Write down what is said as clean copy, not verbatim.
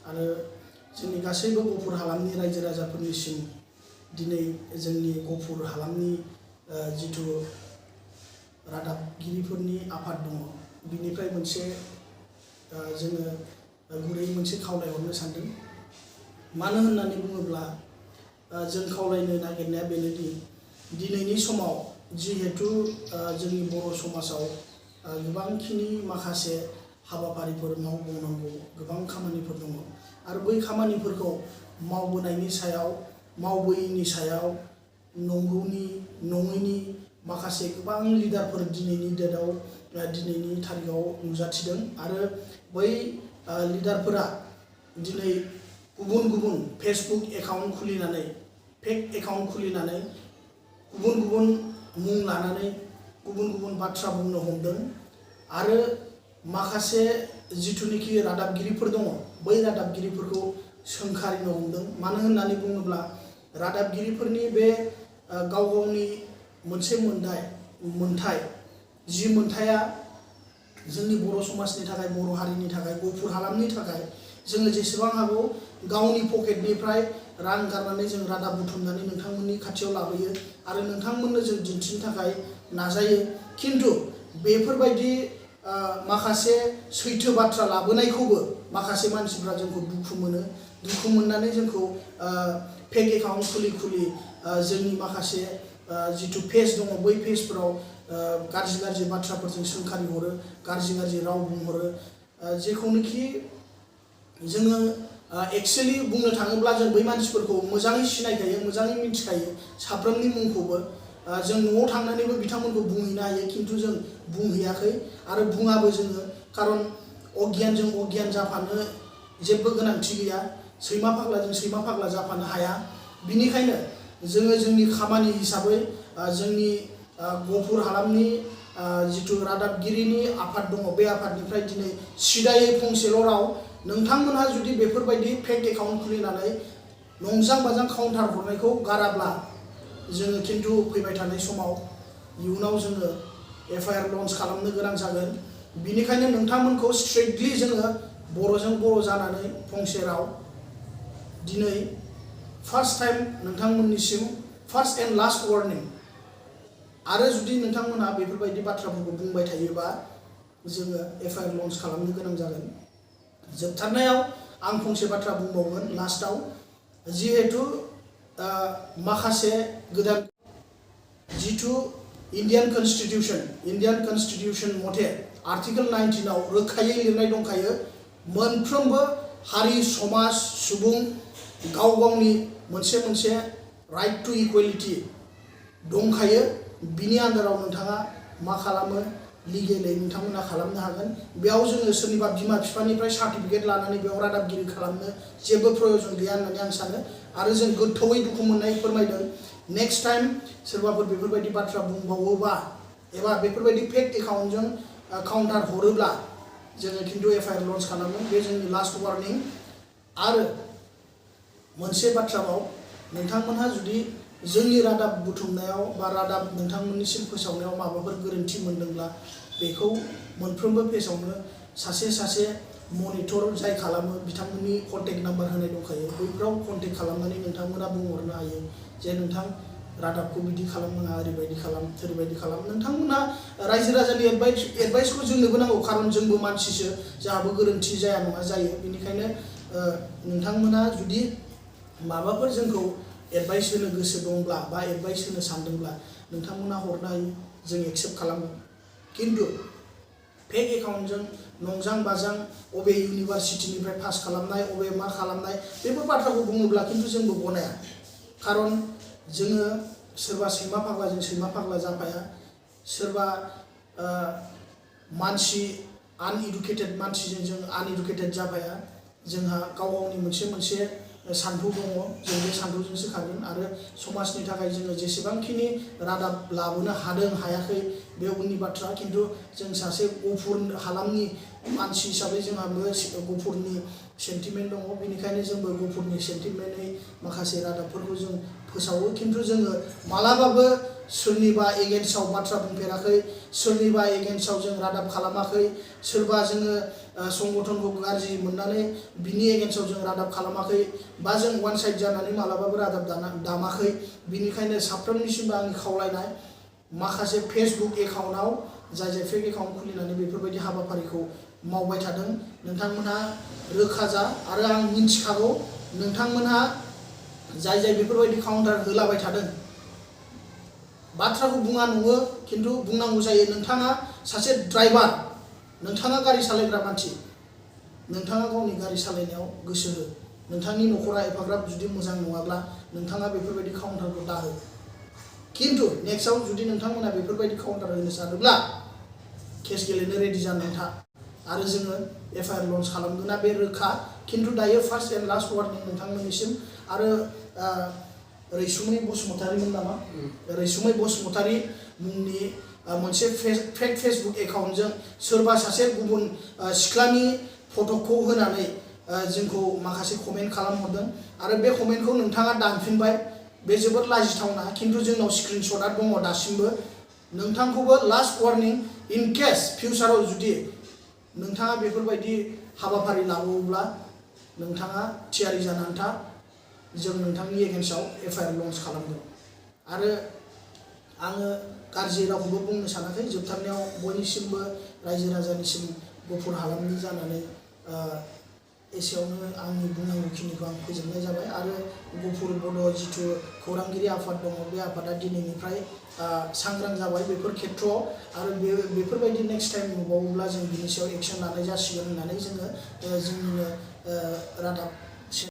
आरो जोंनि गासैबो गफुर हालामनि रायजो राजाफोरनिसिम दिनै जोंनि गफुर हालामनि जिथु रादाबगिरिफोरनि आफाद दङ बिनिफ्राय मोनसे जोङो गुरै मोनसे खावलायहरनो सानदों। मानो होननानै बुङोब्ला जों खावलायनो नागिरनाया बेनोदि दिनैनि समाव जिहेतु जोंनि बर' समाजाव गोबांखिनि माखासे हाबाफारिफोर मावबावनांगौ गोबां खामानिफोर दङ आरो बै खामानिफोरखौ मावबोनायनि सायाव मावबोयैनि सायाव नंगौनि नङैनि माखासे गोबां लिडारफोर दिनैनि डेटआव दिनैनि थारिखआव नुजाथिदों आरो बै लिडारफोरा दिनै गुबुन गुबुन फेसबुक एकाउन्ट खुलिनानै फेक एकाउन्ट खुलिनानै गुबुन गुबुन मुं लानानै गुबुन गुबुन बाथ्रा बुंनो हमदों आरो माखासे जिथुनिखि रादाबगिरिफोर दङ बै रादाबगिरिफोरखौ सोंखारिनो हमदों। मानो होननानै बुङोब्ला रादाबगिरिफोरनि बे गाव गावनि मोनसे मोनथाय जि मोनथाया जोंनि बर' समाजनि थाखाय बर' हारिनि थाखाय गफुर हालामनि थाखाय जोङो जेसेबां हागौ गावनि पकेटनिफ्राय रां गारनानै जों रादाब बुथुमनानै नोंथांमोननि खाथियाव लाबोयो आरो नोंथांमोननो जों दिन्थिनो थाखाय नाजायो। खिन्थु बेफोरबायदि माखासे सैथो बाथ्रा लाबोनायखौबो माखासे मानसिफ्रा जोंखौ दुखु मोननानै जोंखौ फेक एकाउन्ट खुलि जोंनि माखासे जिथु पेज दङ बै पेजफोराव गाज्रि गाज्रि बाथ्राफोरजों सोंखारि हरो गाज्रि राव बुंहरो जेखौनोखि जोङो एक्चुअली बुंनो थाङोब्ला जों बै मानसिफोरखौ मोजाङै सिनायखायो मोजाङै मिथिखायो साफ्रोमनि मुंखौबो जों न'आव थांनानैबो बिथांमोनखौ बुंहैनो हायो खिन्थु जों बुंहैयाखै आरो बुङाबो जोङो खारन अगियानजों अगियान जाफानो जेबो गोनांथि गैया सैमा फाग्लाजों सैमा फाग्ला जाफानो हाया। बिनिखायनो जोङो जोंनि खामानि हिसाबै जोंनि गफुर हालामनि जिथु रादाबगिरिनि आफाद दङ बे आफादनिफ्राय दिनै सिदायै फंसेल' राव नोंथांमोनहा जुदि बेफोरबायदि फेक एकाउन्ट खुलिनानै नंजां बाजां काउन्टार हरनायखौ गाराब्ला जोङो खिन्थु फैबाय थानाय समाव इयुनाव जोङो एफआइआर लन्च खालामनो गोनां जागोन। बिनिखायनो नोंथांमोनखौ स्ट्रिक्टलि जोङो बर'जों बर' जानानै फंसे राव दिनै फार्स्ट टाइम नोंथांमोननिसिम फार्स्ट एन्ड लास्ट वार्निं आरो जुदि नोंथांमोनहा बेफोरबायदि बाथ्राफोरखौ बुंबाय थायोबा जोङो एफआइआर लन्च खालामनो गोनां जागोन। जोबथारनायाव आं फंसे बाथ्रा बुंबावगोन लास्टआव जिहेतु माखासे गोदान जिथु इन्डियान कनस्टिटिउसन मथे आर्टिकल 19 आव रोखायै लिरनाय दंखायो मोनफ्रोमबो हारि समाज सुबुं गाव गावनि मोनसे राइट टु इकुवेलिटि दंखायो। बिनि आन्दाराव नोंथाङा मा खालामो लिगेलै नोंथांमोना खालामनो हागोन। बेयाव जोङो सोरनिबा बिमा बिफानिफ्राय सार्टिफिकेट लानानै बेयाव रादाबगिरि खालामनो जेबो प्रयजन गैया होननानै आं सानो आरो जों गोथौयै दुखु मोननाय फोरमायदों। नेक्स्ट टाइम सोरबाफोर बेफोरबायदि बाथ्रा बुंबावोबा एबा बेफोरबायदि फेक एकाउन्टजों काउन्टार हरोब्ला जोङो खिन्थु एफआइआर लन्च खालामगोन। बे जोंनि लास्ट वार्निं। आरो मोनसे बाथ्राबाव नोंथांमोनहा जुदि जोंनि रादाब बुथुमनायाव बा रादाब नोंथांमोननिसिम फोसावनायाव माबाफोर गोरोन्थि मोनदोंब्ला बेखौ मोनफ्रोमबो पेजावनो सासे मनिटर जाय खालामो बिथांमोननि कन्टेक्ट नाम्बार होनाय दंखायो बैफोराव कन्टेक्ट खालामनानै नोंथांमोना बुंहरनो हायो जे नोंथां रादाबखौ बिदि खालामनाङा ओरैबायदि खालाम नोंथांमोना रायजो राजानि एडभाइसखौ जोंनोबो नांगौ खारन जोंबो मानसिसो जोंहाबो गोरोन्थि जाया नङा जायो। बेनिखायनो नोंथांमोना जुदि माबाफोर जोंखौ एडभाइस होनो गोसो दंब्ला बा एडभाइस होनो सानदोंब्ला नोंथांमोना हरनो हायो जों एक्सेप्ट खालामो। खिन्थु फेक एकाउन्टजों नंजां बाजां अबे इउनिभार्सिटिनिफ्राय पास खालामनाय अबे मा खालामनाय बेफोर बाथ्राखौ बुङोब्ला खिन्थु जोंबो गनाया खारन जोङो सोरबा सैमा फाग्लाजों सैमा फाग्ला जाफाया सोरबा मानसि आनइडुकेटेड मानसिजों जों आनइडुकेटेड जाफाया जोंहा गाव गावनि मोनसे सान्थौ दङ जों बे सान्थौजोंसो खारगोन आरो समाजनि थाखाय जोङो जेसेबांखिनि रादाब लाबोनो हादों हायाखै बे उननि बाथ्रा। खिन्थु जों सासे गफुर हालामनि मानसि हिसाबै जोंहाबो गफुरनि सेन्टिमेन्ट दङ बेनिखायनो जोंबो गफुरनि सेन्टिमेन्टै माखासे रादाबफोरखौ जों फोसावो। खिन्थु जोङो मालाबाबो सोरनिबा एगेन्स्टआव बाथ्रा बुंफेराखै, सोरनिबा एगेन्स्टआव जों रादाब खालामाखै, सोरबा जोङो संगठनखौ गाज्रि मोननानै बिनि एगेन्स्टआव जों रादाब खालामाखै, बा जों वान साइड जानानै मालाबाबो रादाब दामाखै। बिनिखायनो साफ्रोमनिसिमबो आंनि खावलायनाय, माखासे फेसबुक एकाउन्टआव जाय फेक एकाउन्ट खुलिनानै बेफोरबायदि हाबाफारिखौ मावबाय थादों, नोंथांमोनहा रोखा जा। आरो आं मिन्थिखागौ नोंथांमोनहा जाय बेफोरबायदि काउन्टार होलाबाय थादों, बाथ्राखौ बुङा नङो खिन्थु बुंनांगौ जायो। नोंथाङा सासे ड्राइभार, नोंथाङा गारि सालायग्रा मानसि, नोंथाङा गावनि गारि सालायनायाव गोसो हो। नोंथांनि न'खरा एफाग्राब जुदि मोजां नङाब्ला नोंथाङा बेफोरबायदि काउन्टारखौ दाहो। खिन्थु नेक्स्टआव जुदि नोंथांमोना बेफोरबायदि काउन्टार होनो सानोब्ला केस गेलेनो रेडि जानानै था। आरो जोङो एफआइआर लन्च खालामगोना बे रोखा। खिन्थु दायो फार्स्ट एन्ड लास्ट वार्निं नोंथांमोननिसिम। आरो रैसुमै बसुमतारीमोन नामा, रैसुमै बसुमतारी मुंनि मोनसे फेक फेसबुक एकाउन्टजों सोरबा सासे गुबुन सिख्लानि फट'खौ होनानै जोंखौ माखासे कमेन्ट खालामहरदों। आरो बे कमेन्टखौ नोंथाङा दानफिनबाय, बे जोबोद लाजिथावना। खिन्थु जोंनाव स्क्रिनशटआ दङ दासिमबो। नोंथांखौबो लास्ट वार्निं, इन केस फिउचाराव जुदि नोंथाङा बेफोरबायदि हाबाफारि लाबावोब्ला नोंथाङा थियारि जानानै था। जों नोंथांनि एगेन्स्टआव एफआइआर लन्च खालामगोन। आरो आङो गाज्रि रावखौबो बुंनो सानाखै। जोबथारनायाव बयनिसिमबो रायजो राजानिसिम गुफुर हालामनि जानानै एसेयावनो आंनि बुंनांगौखिनिखौ आं फोजोबनाय जाबाय। आरो गुफुर बड' जिथु खौरांगिरि आफाद दङ, बे आफादा दिनैनिफ्राय सांग्रां जाबाय बेफोर खेथ्रआव। आरो बेफोरबायदि नेक्स्ट टाइम नुबावोब्ला जों बिनि सायाव एक्सन लानाय जासिगोन होननानै जोङो जोंनिनो रादाब